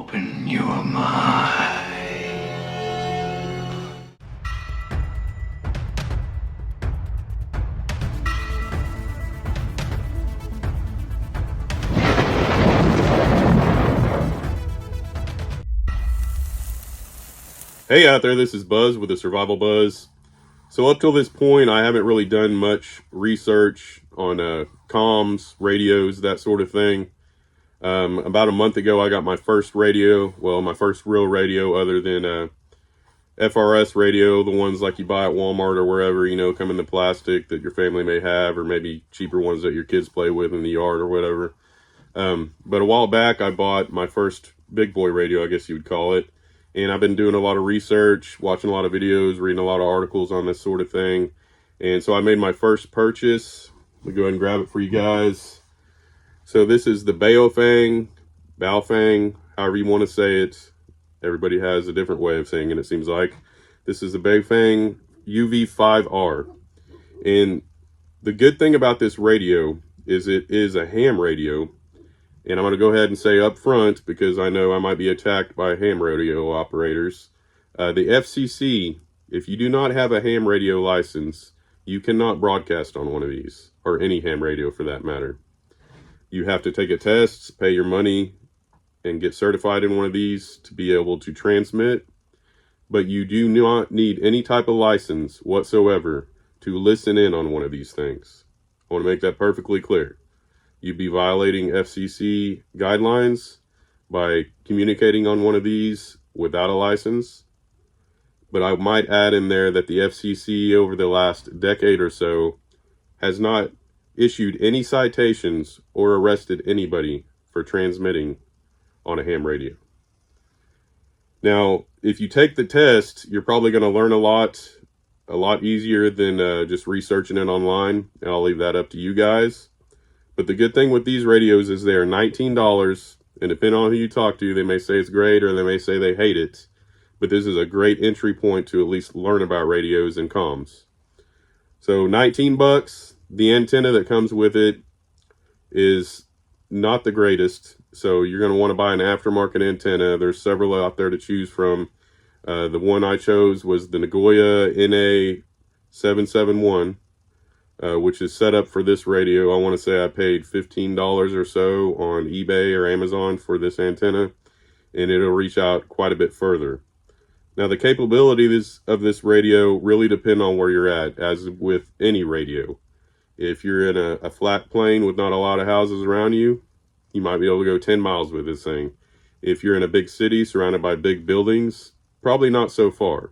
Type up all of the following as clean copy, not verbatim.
Open your mind. Hey out there, this is Buzz with TheSurvivalBuzz. So up till this point, I haven't really done much research on comms, radios, that sort of thing. About a month ago, I got my first radio, well, my first real radio other than FRS radio, the ones like you buy at Walmart or wherever, you know, come in the plastic that your family may have, or maybe cheaper ones that your kids play with in the yard or whatever. But a while back, I bought my first big boy radio, I guess you would call it. And I've been doing a lot of research, watching a lot of videos, reading a lot of articles on this sort of thing. And so I made my first purchase. Let me go ahead and grab it for you guys. So this is the Baofeng, however you want to say it. Everybody has a different way of saying it, it seems like. This is the Baofeng UV5R. And the good thing about this radio is it is a ham radio. And I'm going to go ahead and say up front, because I know I might be attacked by ham radio operators. The FCC, if you do not have a ham radio license, you cannot broadcast on one of these, or any ham radio for that matter. You have to take a test, pay your money, and get certified in one of these to be able to transmit. But you do not need any type of license whatsoever to listen in on one of these things. I want to make that perfectly clear. You'd be violating FCC guidelines by communicating on one of these without a license. But I might add in there that the FCC over the last decade or so has not issued any citations or arrested anybody for transmitting on a ham radio. Now, if you take the test, you're probably going to learn a lot easier than just researching it online. And I'll leave that up to you guys. But the good thing with these radios is they're $19, and depending on who you talk to, they may say it's great or they may say they hate it. But this is a great entry point to at least learn about radios and comms. So 19 bucks. The antenna that comes with it is not the greatest. So you're going to want to buy an aftermarket antenna. There's several out there to choose from. The one I chose was the Nagoya NA771. Which is set up for this radio. I want to say I paid $15 or so on eBay or Amazon for this antenna, and it'll reach out quite a bit further. Now, the capabilities of this radio really depend on where you're at, as with any radio. If you're in a flat plain with not a lot of houses around you, you might be able to go 10 miles with this thing. If you're in a big city surrounded by big buildings, probably not so far.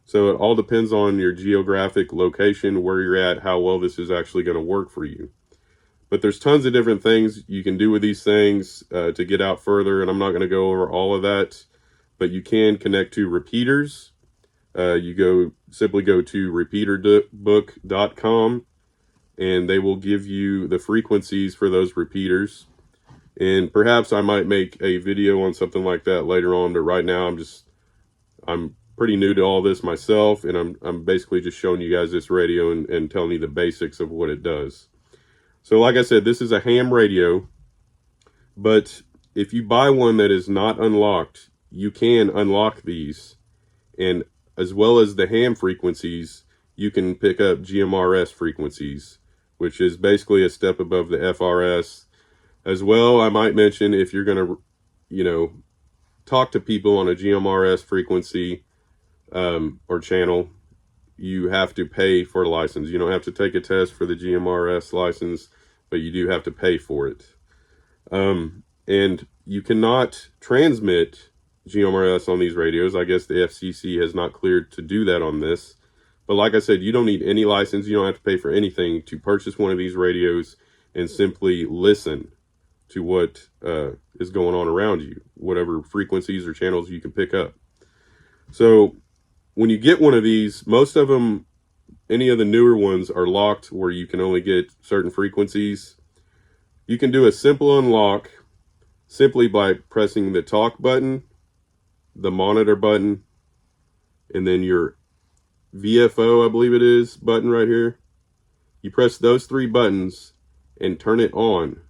So it all depends on your geographic location, where you're at, how well this is actually going to work for you. But there's tons of different things you can do with these things to get out further, and I'm not going to go over all of that. But you can connect to repeaters. Simply go to repeaterbook.com, and they will give you the frequencies for those repeaters. And perhaps I might make a video on something like that later on, but right now I'm pretty new to all this myself, and I'm basically just showing you guys this radio and telling you the basics of what it does. So like I said, this is a ham radio, but if you buy one that is not unlocked, you can unlock these, and as well as the ham frequencies, you can pick up GMRS frequencies, which is basically a step above the FRS. As well, I might mention, if you're going to, talk to people on a GMRS frequency, or channel, you have to pay for a license. You don't have to take a test for the GMRS license, but you do have to pay for it. And you cannot transmit GMRS on these radios. I guess the FCC has not cleared to do that on this. But like I said, you don't need any license. You don't have to pay for anything to purchase one of these radios and simply listen to what is going on around you, whatever frequencies or channels you can pick up. So when you get one of these, most of them, any of the newer ones, are locked where you can only get certain frequencies. You can do a simple unlock simply by pressing the talk button, the monitor button, and then your VFO, I believe it is, button right here. You press those three buttons and turn it on,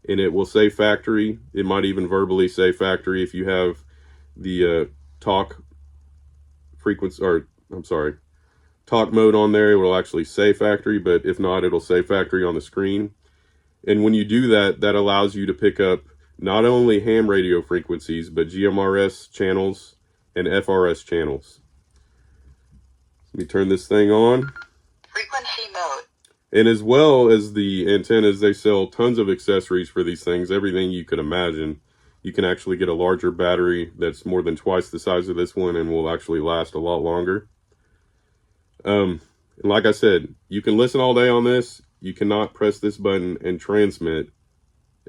and it will say factory. It might even verbally say factory if you have the talk frequency, or I'm sorry, talk mode on there. It will actually say factory, but if not, it'll say factory on the screen. And when you do that, that allows you to pick up not only ham radio frequencies, but GMRS channels and FRS channels. Let me turn this thing on. Frequency mode. And as well as the antennas, they sell tons of accessories for these things, everything you could imagine. You can actually get a larger battery that's more than twice the size of this one and will actually last a lot longer. And like I said, you can listen all day on this. You cannot press this button and transmit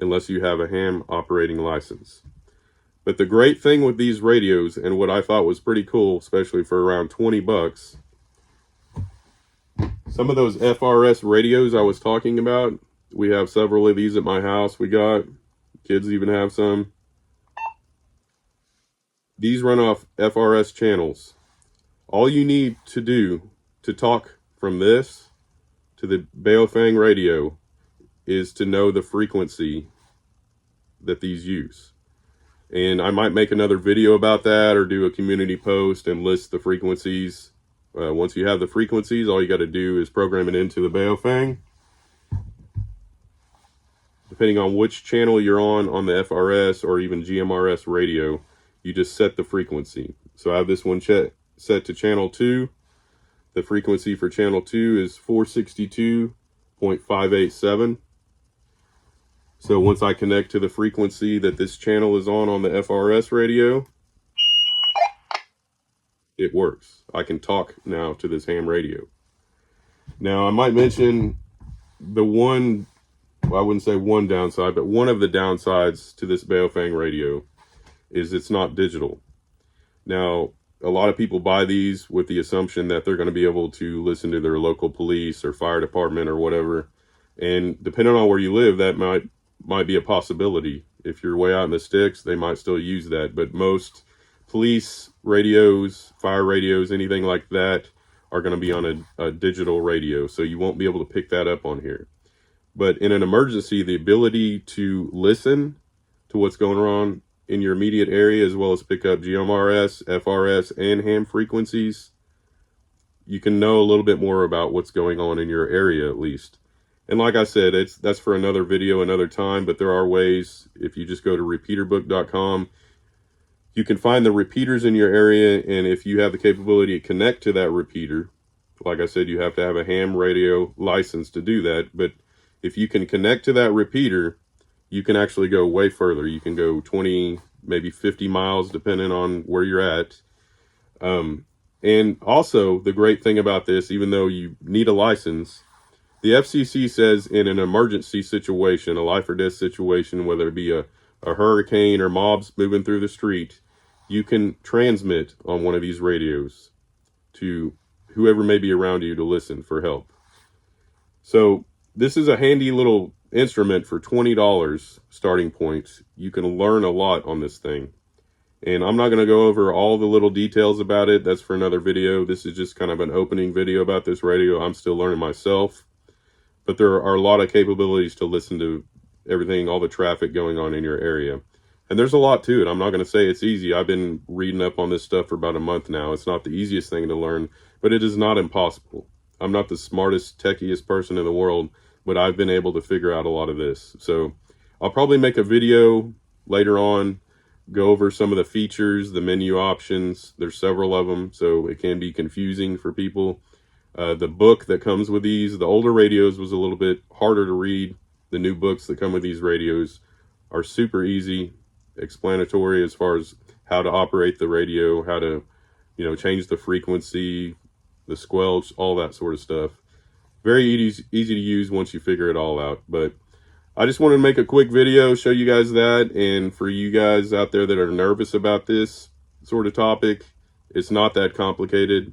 unless you have a ham operating license. But the great thing with these radios, and what I thought was pretty cool, especially for around 20 bucks, some of those FRS radios I was talking about, we have several of these at my house. We got, kids even have some. These run off FRS channels. All you need to do to talk from this to the Baofeng radio is to know the frequency that these use. And I might make another video about that or do a community post and list the frequencies. Once you have the frequencies, all you got to do is program it into the Baofeng. Depending on which channel you're on the FRS or even GMRS radio, you just set the frequency. So I have this one set to channel 2. The frequency for channel 2 is 462.587. So once I connect to the frequency that this channel is on the FRS radio, it works. I can talk now to this ham radio. Now I might mention the one, well, I wouldn't say one downside, but one of the downsides to this Baofeng radio is it's not digital. Now, a lot of people buy these with the assumption that they're going to be able to listen to their local police or fire department or whatever. And depending on where you live, that might be a possibility. If you're way out in the sticks, they might still use that. But most police radios, fire radios, anything like that are going to be on a digital radio. So you won't be able to pick that up on here. But in an emergency, the ability to listen to what's going on in your immediate area, as well as pick up GMRS, FRS, and ham frequencies, you can know a little bit more about what's going on in your area at least. And like I said, that's for another video, another time, but there are ways. If you just go to repeaterbook.com, you can find the repeaters in your area, and if you have the capability to connect to that repeater, like I said, you have to have a ham radio license to do that, but if you can connect to that repeater, you can actually go way further. You can go 20, maybe 50 miles, depending on where you're at. And also, the great thing about this, even though you need a license, the FCC says in an emergency situation, a life or death situation, whether it be a hurricane or mobs moving through the street, you can transmit on one of these radios to whoever may be around you to listen for help. So this is a handy little instrument for $20 starting point. You can learn a lot on this thing. And I'm not going to go over all the little details about it. That's for another video. This is just kind of an opening video about this radio. I'm still learning myself. But there are a lot of capabilities to listen to everything, all the traffic going on in your area. And there's a lot to it. I'm not going to say it's easy. I've been reading up on this stuff for about a month now. It's not the easiest thing to learn, but it is not impossible. I'm not the smartest, techiest person in the world, but I've been able to figure out a lot of this. So I'll probably make a video later on, go over some of the features, the menu options. There's several of them, so it can be confusing for people. The book that comes with these, the older radios was a little bit harder to read. The new books that come with these radios are super easy, explanatory as far as how to operate the radio, how to, change the frequency, the squelch, all that sort of stuff. Very easy to use once you figure it all out. But I just wanted to make a quick video, show you guys that. And for you guys out there that are nervous about this sort of topic, it's not that complicated.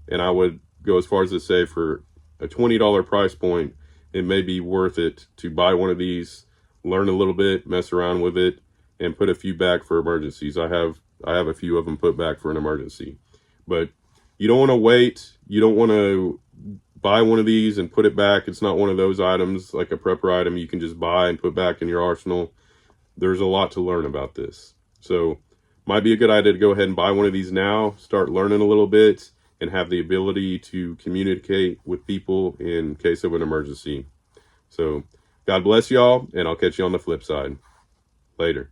And I would go as far as to say for a $20 price point, it may be worth it to buy one of these, learn a little bit, mess around with it, and put a few back for emergencies. I have a few of them put back for an emergency. But you don't want to wait. You don't want to buy one of these and put it back. It's not one of those items like a prepper item you can just buy and put back in your arsenal. There's a lot to learn about this. So might be a good idea to go ahead and buy one of these now, start learning a little bit, and have the ability to communicate with people in case of an emergency. So God bless y'all, and I'll catch you on the flip side. Later.